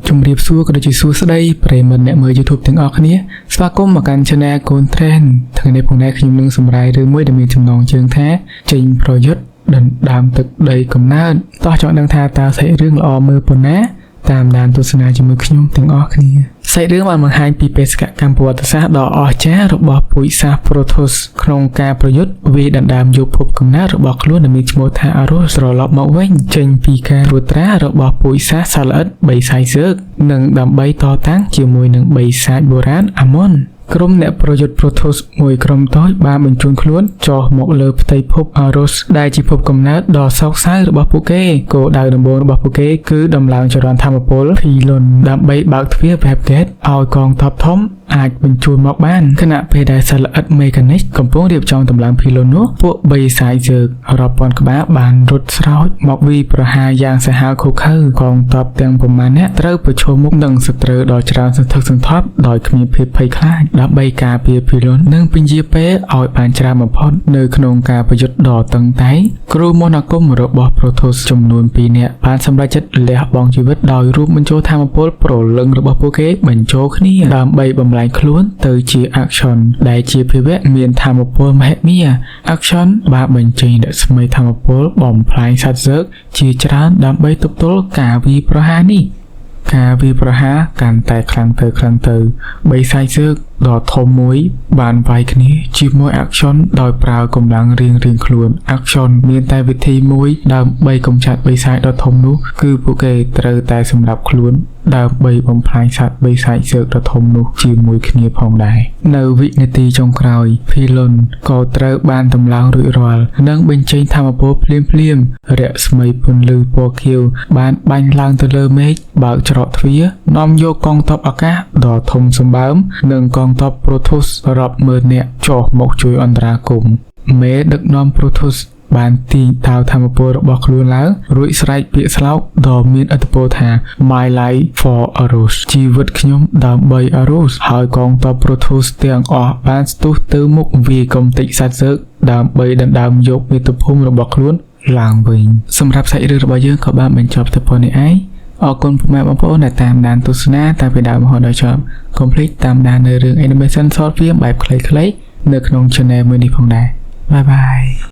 ជំរាបសួរក៏ដូចជាសួស្តីប្រិយមិត្តអ្នកមើល YouTube ទាំងអស់គ្នាស្វាគមន៍មកកាន់ Channel កូន Trend ថ្ងៃនេះផងដែរខ្ញុំនឹងសម្រាយរឿងមួយដែលមានចំណងជើងថាចេញប្រយុទ្ធដណ្ដើមទឹកដីកំណើតតោះចង់ដឹងថាតើសាច់រឿងល្អមើលប៉ុណ្ណាតាមដានទស្សនាជាមួយខ្ញុំទាំងអស់គ្នាសាច់រឿងបានបង្ហាញពីបេសកកម្មប្រវត្តិសាស្ត្រដ៏អស្ចារ្យរបស់ពូជសាសន៍ Protoss ក្នុងការប្រយុទ្ធវាយដណ្ដើមយកភពកំណើតរបស់ខ្លួនដែលមានឈ្មោះថា Aros ត្រឡប់មកវិញចេញពីការត្រួតត្រារបស់ពូជសាសន៍សាឡិតបិសាចសើកនិងដើម្បីតតាំងជាមួយនឹងបិសាចបុរាណ Amonក្រុមអ្នកប្រយុទ្ធ Protoss មួយក្រុមតូចបានបញ្ជូនខ្លួនចុះមកលើផ្ទៃភព Aros ដែលជាភពកំណើតដ៏សោកសៅរបស់ពួកគេគោលដៅដំបូងរបស់ពួកគេគឺដំឡើងចរន្តថាមពល Pylon ដើម្បីបើកទ្វារ Web Gate ឲ្យកងទ័ពធំអាចបញ្ជូនមកបានខណៈពេលដែលសាឡិតមេកានិកកំពុងរៀបចំដំឡើង Pylon នោះពួកបិសាចសើករាប់ពាន់ក្បាលបានរត់ស្រោចមកវាយប្រហារយ៉ាងសាហាវឃោរឃៅកងទ័ពទាំងប្រមាណអ្នកត្រូវប្រឈមមុខនឹងសត្រូវដ៏ច្រើនសន្ធឹកសន្ធាប់ដោយគ្មានភាពភ័យខ្លាចដើម្បីការពារ Pylon និងពន្យាពេលឲ្យបានច្រើនបំផុតនៅក្នុងការប្រយុទ្ធដ៏តឹងតែងគ្រូមន្តអាគមរបស់ Protoss ចំនួន2នាក់បានសម្រេចចិត្តលះបង់ជីវិតដោយរួមបញ្ចូលថាមពលប្រលឹងរបស់ពួកគេបញ្ចូលគ្នាដើម្បីបំលែងខ្លួនទៅជា Action ដែលជាភាវៈមានថាមពលមហិមា Action បានបញ្ចេញរស្មីថាមពលបំផ្លាញសត្វសើកជាច្រើនដើម្បីទប់ទល់ការវាយប្រហារនេះការវាយប្រហារកាន់តែខ្លាំងទៅបិសាចសើកដ៏ធំមួយបានវាយគ្នាជាមួយ Action ដោយប្រើកម្លាំងរៀងខ្លួន Action មានតែវិធីមួយដើម្បីកម្ចាត់បិសាចដ៏ធំនោះគឺពួកគេត្រូវតែសម្រាប់ខ្លួនដើម្បីបំផ្លាញសត្វបិសាចសើកដ៏ធំនោះជាមួយគ្នាផងដែរនៅវិនាទីចុងក្រោយ Pylon ក៏ត្រូវបានតម្លើងរួចរាល់និងបញ្ចេញថាមពលភ្លាមរស្មីពន្លឺពណ៌ខៀវបានបាញ់ឡើងទៅលើមេឃបើកច្រកទ្វារនាំយកកងទ័ពអាកាសដ៏ធំសម្បើមនិងកងទ័ព Protoss រាប់ម៉ឺននាក់ចុះមកជួយអន្តរាគមន៍មេដឹកនាំ Protoss បានទាញតាវថាមពលរបស់ខ្លួនឡើងរួចស្រែកពាក្យស្លោកដ៏មានឥទ្ធិពលថា My life for Aros ជីវិតខ្ញុំដើម្បី Aros ហើយកងទ័ព Protoss ទាំងអស់បានស្ទុះទៅមុខវាយកំទេចសត្វសើកដើម្បីដណ្ដើមយកមាតុភូមិរបស់ខ្លួនឡើងវិញសម្រាប់សាច់រឿងរបស់យើងក៏បានបញ្ចប់ទៅប៉ុណ្ណេះឯងអរគុណពុកម៉ែបងប្អូនដែលតាមដានទស្សនាតាំងពីដើមរហូតដល់ចប់កុំភ្លេចតាមដាននៅរឿង Animation Short Film បែបខ្លីៗនៅក្នុង Channel មួយនេះផងដែរបាយបាយ